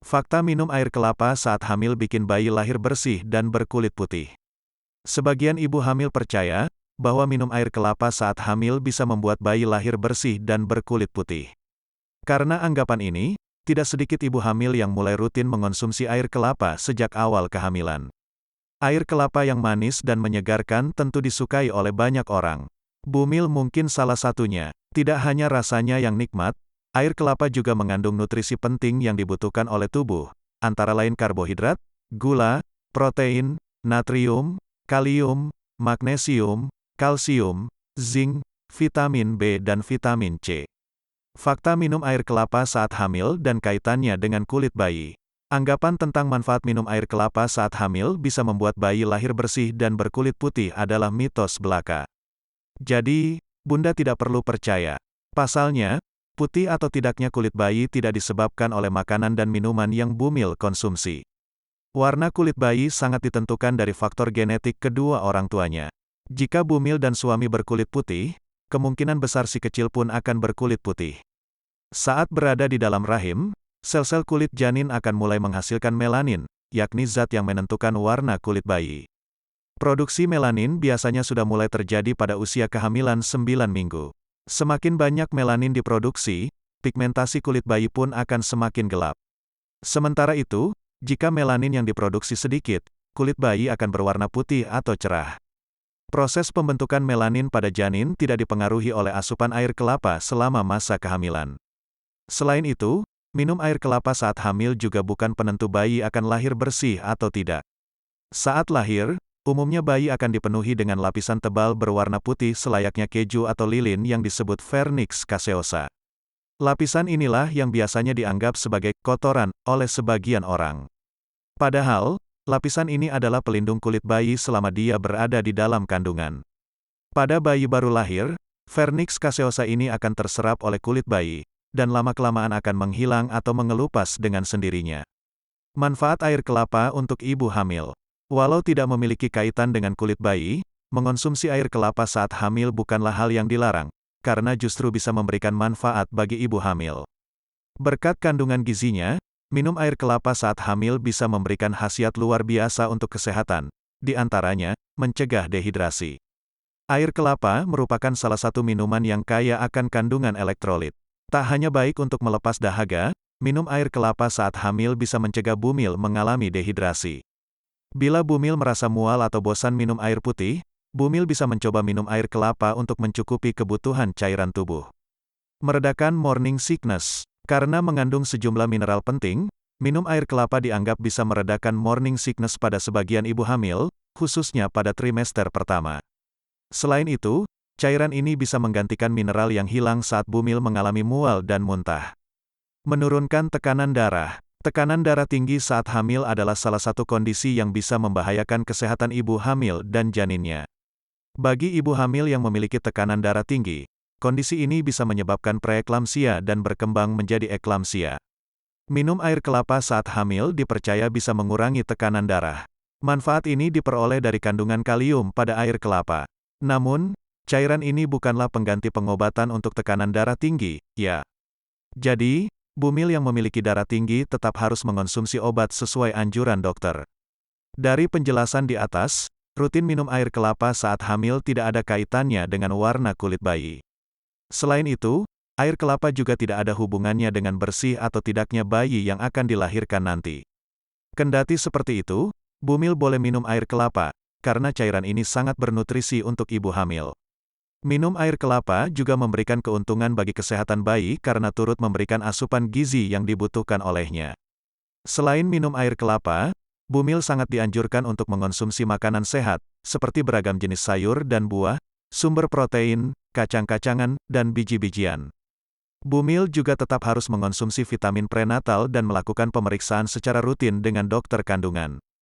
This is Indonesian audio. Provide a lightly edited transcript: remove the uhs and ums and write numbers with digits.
Fakta minum air kelapa saat hamil bikin bayi lahir bersih dan berkulit putih. Sebagian ibu hamil percaya bahwa minum air kelapa saat hamil bisa membuat bayi lahir bersih dan berkulit putih. Karena anggapan ini, tidak sedikit ibu hamil yang mulai rutin mengonsumsi air kelapa sejak awal kehamilan. Air kelapa yang manis dan menyegarkan tentu disukai oleh banyak orang. Bumil mungkin salah satunya. Tidak hanya rasanya yang nikmat, air kelapa juga mengandung nutrisi penting yang dibutuhkan oleh tubuh, antara lain karbohidrat, gula, protein, natrium, kalium, magnesium, kalsium, zinc, vitamin B dan vitamin C. Fakta minum air kelapa saat hamil dan kaitannya dengan kulit bayi. Anggapan tentang manfaat minum air kelapa saat hamil bisa membuat bayi lahir bersih dan berkulit putih adalah mitos belaka. Jadi, Bunda tidak perlu percaya. Pasalnya, putih atau tidaknya kulit bayi tidak disebabkan oleh makanan dan minuman yang Bumil konsumsi. Warna kulit bayi sangat ditentukan dari faktor genetik kedua orang tuanya. Jika Bumil dan suami berkulit putih, kemungkinan besar si kecil pun akan berkulit putih. Saat berada di dalam rahim, sel-sel kulit janin akan mulai menghasilkan melanin, yakni zat yang menentukan warna kulit bayi. Produksi melanin biasanya sudah mulai terjadi pada usia kehamilan 9 minggu. Semakin banyak melanin diproduksi, pigmentasi kulit bayi pun akan semakin gelap. Sementara itu, jika melanin yang diproduksi sedikit, kulit bayi akan berwarna putih atau cerah. Proses pembentukan melanin pada janin tidak dipengaruhi oleh asupan air kelapa selama masa kehamilan. Selain itu, minum air kelapa saat hamil juga bukan penentu bayi akan lahir bersih atau tidak. Saat lahir, umumnya bayi akan dipenuhi dengan lapisan tebal berwarna putih selayaknya keju atau lilin yang disebut vernix caseosa. Lapisan inilah yang biasanya dianggap sebagai kotoran oleh sebagian orang. Padahal, lapisan ini adalah pelindung kulit bayi selama dia berada di dalam kandungan. Pada bayi baru lahir, vernix caseosa ini akan terserap oleh kulit bayi, dan lama-kelamaan akan menghilang atau mengelupas dengan sendirinya. Manfaat air kelapa untuk ibu hamil. Walau tidak memiliki kaitan dengan kulit bayi, mengonsumsi air kelapa saat hamil bukanlah hal yang dilarang, karena justru bisa memberikan manfaat bagi ibu hamil. Berkat kandungan gizinya, minum air kelapa saat hamil bisa memberikan khasiat luar biasa untuk kesehatan, di antaranya, mencegah dehidrasi. Air kelapa merupakan salah satu minuman yang kaya akan kandungan elektrolit. Tak hanya baik untuk melepas dahaga, minum air kelapa saat hamil bisa mencegah Bumil mengalami dehidrasi. Bila Bumil merasa mual atau bosan minum air putih, Bumil bisa mencoba minum air kelapa untuk mencukupi kebutuhan cairan tubuh. Meredakan morning sickness. Karena mengandung sejumlah mineral penting, minum air kelapa dianggap bisa meredakan morning sickness pada sebagian ibu hamil, khususnya pada trimester pertama. Selain itu, cairan ini bisa menggantikan mineral yang hilang saat Bumil mengalami mual dan muntah. Menurunkan tekanan darah. Tekanan darah tinggi saat hamil adalah salah satu kondisi yang bisa membahayakan kesehatan ibu hamil dan janinnya. Bagi ibu hamil yang memiliki tekanan darah tinggi, kondisi ini bisa menyebabkan preeklamsia dan berkembang menjadi eklamsia. Minum air kelapa saat hamil dipercaya bisa mengurangi tekanan darah. Manfaat ini diperoleh dari kandungan kalium pada air kelapa. Namun, cairan ini bukanlah pengganti pengobatan untuk tekanan darah tinggi, ya. Jadi, Bumil yang memiliki darah tinggi tetap harus mengonsumsi obat sesuai anjuran dokter. Dari penjelasan di atas, rutin minum air kelapa saat hamil tidak ada kaitannya dengan warna kulit bayi. Selain itu, air kelapa juga tidak ada hubungannya dengan bersih atau tidaknya bayi yang akan dilahirkan nanti. Kendati seperti itu, Bumil boleh minum air kelapa, karena cairan ini sangat bernutrisi untuk ibu hamil. Minum air kelapa juga memberikan keuntungan bagi kesehatan bayi karena turut memberikan asupan gizi yang dibutuhkan olehnya. Selain minum air kelapa, Bumil sangat dianjurkan untuk mengonsumsi makanan sehat, seperti beragam jenis sayur dan buah, sumber protein, kacang-kacangan, dan biji-bijian. Bumil juga tetap harus mengonsumsi vitamin prenatal dan melakukan pemeriksaan secara rutin dengan dokter kandungan.